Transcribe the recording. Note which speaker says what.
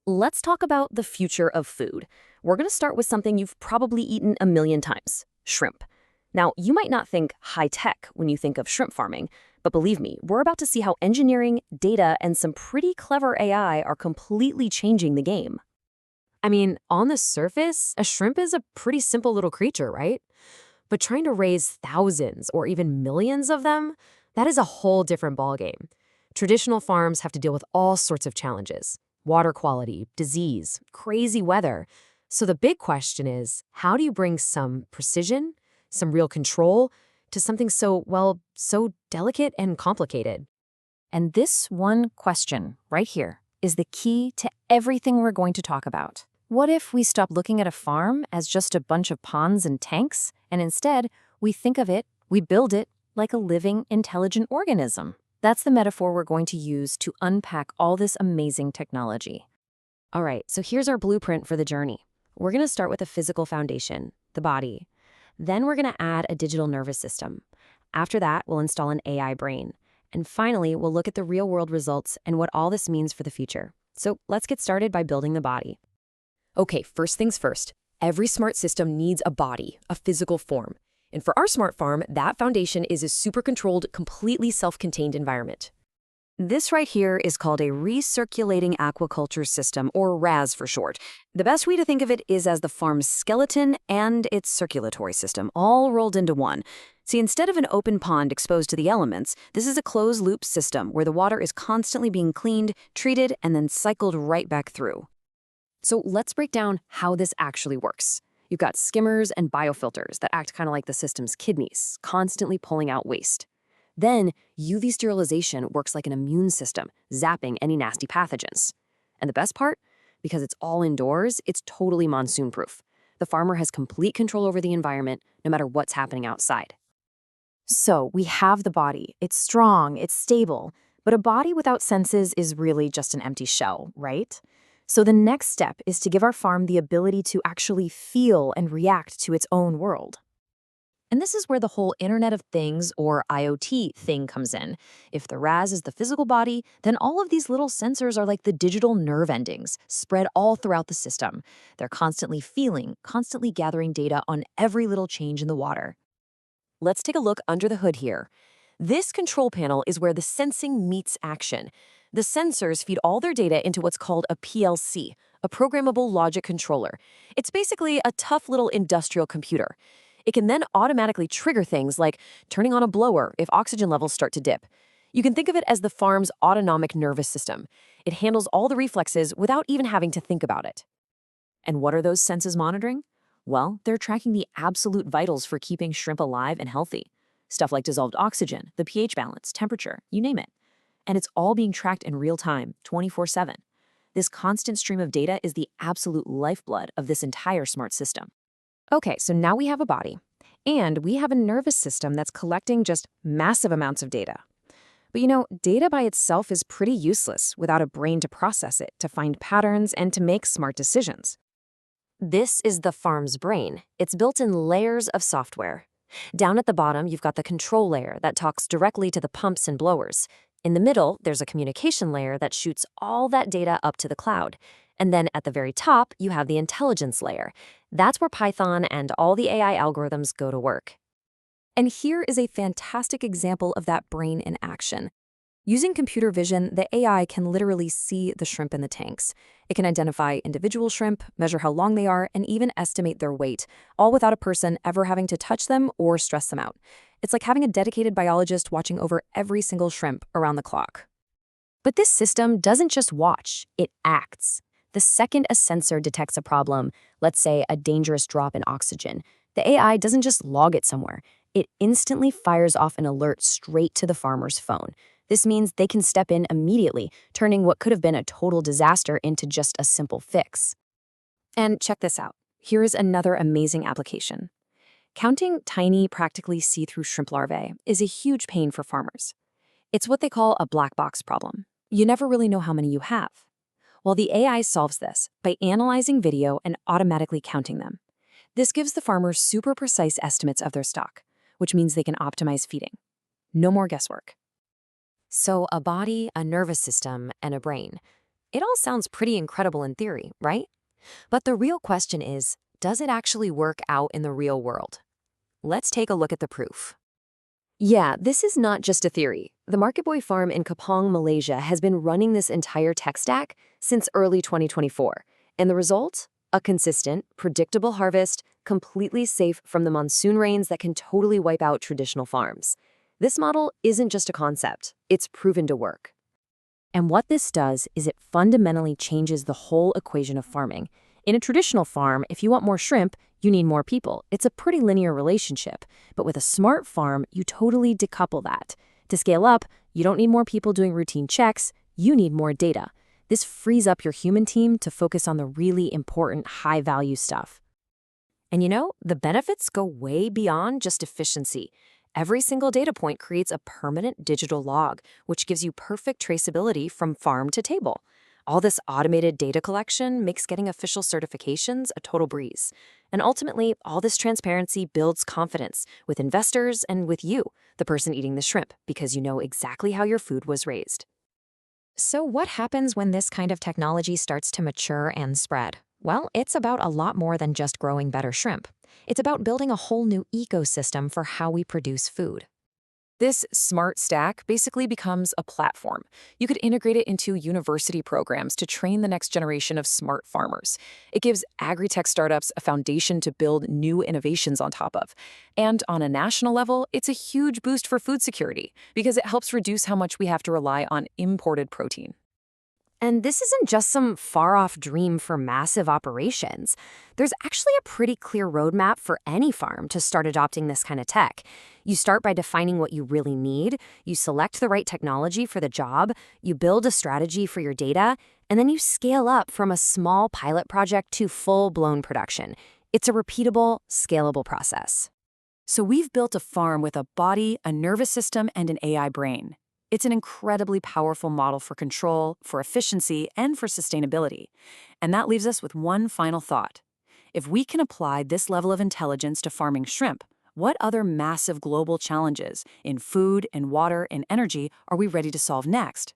Speaker 1: Let's talk about the future of food. We're going to start with something you've probably eaten a million times, shrimp. Now, you might not think high-tech when you think of shrimp farming, but believe me, we're about to see how engineering, data, and some pretty clever AI are completely changing the game. I mean, on the surface, a shrimp is a pretty simple little creature, right? But trying to raise thousands or even millions of them, that is a whole different ballgame. Traditional farms have to deal with all sorts of challenges: water quality, disease, crazy weather. So the big question is, how do you bring some precision, some real control, to something so delicate and complicated?
Speaker 2: And this one question right here is the key to everything we're going to talk about. What if we stop looking at a farm as just a bunch of ponds and tanks, and instead we think of it, we build it like a living, intelligent organism? That's the metaphor we're going to use to unpack all this amazing technology.
Speaker 1: All right, so here's our blueprint for the journey. We're going to start with a physical foundation, the body. Then we're going to add a digital nervous system. After that, we'll install an AI brain. And finally, we'll look at the real-world results and what all this means for the future. So let's get started by building the body. Okay, first things first. Every smart system needs a body, a physical form. And for our smart farm, that foundation is a super-controlled, completely self-contained environment. This right here is called a Recirculating Aquaculture System, or RAS for short. The best way to think of it is as the farm's skeleton and its circulatory system, all rolled into one. See, instead of an open pond exposed to the elements, this is a closed-loop system where the water is constantly being cleaned, treated, and then cycled right back through. So let's break down how this actually works. You've got skimmers and biofilters that act kind of like the system's kidneys, constantly pulling out waste. Then, UV sterilization works like an immune system, zapping any nasty pathogens. And the best part? Because it's all indoors, it's totally monsoon-proof. The farmer has complete control over the environment, no matter what's happening outside.
Speaker 2: So we have the body. It's strong, it's stable, but a body without senses is really just an empty shell, right? So the next step is to give our farm the ability to actually feel and react to its own world. And this is where the whole Internet of Things, or IoT, thing comes in. If the RAS is the physical body, then all of these little sensors are like the digital nerve endings, spread all throughout the system. They're constantly feeling, constantly gathering data on every little change in the water.
Speaker 1: Let's take a look under the hood here. This control panel is where the sensing meets action. The sensors feed all their data into what's called a PLC, a programmable logic controller. It's basically a tough little industrial computer. It can then automatically trigger things like turning on a blower if oxygen levels start to dip. You can think of it as the farm's autonomic nervous system. It handles all the reflexes without even having to think about it. And what are those senses monitoring? Well, they're tracking the absolute vitals for keeping shrimp alive and healthy. Stuff like dissolved oxygen, the pH balance, temperature, you name it. And it's all being tracked in real time, 24/7. This constant stream of data is the absolute lifeblood of this entire smart system. Okay, so now we have a body, and we have a nervous system that's collecting just massive amounts of data. But data by itself is pretty useless without a brain to process it, to find patterns, and to make smart decisions. This is the farm's brain. It's built in layers of software. Down at the bottom, you've got the control layer that talks directly to the pumps and blowers. In the middle, there's a communication layer that shoots all that data up to the cloud. And then at the very top, you have the intelligence layer. That's where Python and all the AI algorithms go to work. And here is a fantastic example of that brain in action. Using computer vision, the AI can literally see the shrimp in the tanks. It can identify individual shrimp, measure how long they are, and even estimate their weight, all without a person ever having to touch them or stress them out. It's like having a dedicated biologist watching over every single shrimp around the clock. But this system doesn't just watch, it acts. The second a sensor detects a problem, let's say a dangerous drop in oxygen, the AI doesn't just log it somewhere. It instantly fires off an alert straight to the farmer's phone. This means they can step in immediately, turning what could have been a total disaster into just a simple fix. And check this out. Here is another amazing application. Counting tiny, practically see-through shrimp larvae is a huge pain for farmers. It's what they call a black box problem. You never really know how many you have. Well, the AI solves this by analyzing video and automatically counting them. This gives the farmers super precise estimates of their stock, which means they can optimize feeding. No more guesswork. So a body, a nervous system, and a brain. It all sounds pretty incredible in theory, right? But the real question is, does it actually work out in the real world? Let's take a look at the proof. Yeah, this is not just a theory. The Market Boy farm in Kapong, Malaysia has been running this entire tech stack since early 2024. And the result? A consistent, predictable harvest, completely safe from the monsoon rains that can totally wipe out traditional farms. This model isn't just a concept, it's proven to work. And what this does is it fundamentally changes the whole equation of farming. In a traditional farm, if you want more shrimp, you need more people. It's a pretty linear relationship. But with a smart farm, you totally decouple that. To scale up, you don't need more people doing routine checks, you need more data. This frees up your human team to focus on the really important high-value stuff. And the benefits go way beyond just efficiency. Every single data point creates a permanent digital log, which gives you perfect traceability from farm to table. All this automated data collection makes getting official certifications a total breeze. And ultimately, all this transparency builds confidence with investors and with you, the person eating the shrimp, because you know exactly how your food was raised.
Speaker 2: So what happens when this kind of technology starts to mature and spread? Well, it's about a lot more than just growing better shrimp. It's about building a whole new ecosystem for how we produce food.
Speaker 1: This smart stack basically becomes a platform. You could integrate it into university programs to train the next generation of smart farmers. It gives agri-tech startups a foundation to build new innovations on top of. And on a national level, it's a huge boost for food security because it helps reduce how much we have to rely on imported protein. And this isn't just some far-off dream for massive operations. There's actually a pretty clear roadmap for any farm to start adopting this kind of tech. You start by defining what you really need, you select the right technology for the job, you build a strategy for your data, and then you scale up from a small pilot project to full-blown production. It's a repeatable, scalable process. So we've built a farm with a body, a nervous system, and an AI brain. It's an incredibly powerful model for control, for efficiency, and for sustainability. And that leaves us with one final thought. If we can apply this level of intelligence to farming shrimp, what other massive global challenges in food, in water, in energy are we ready to solve next?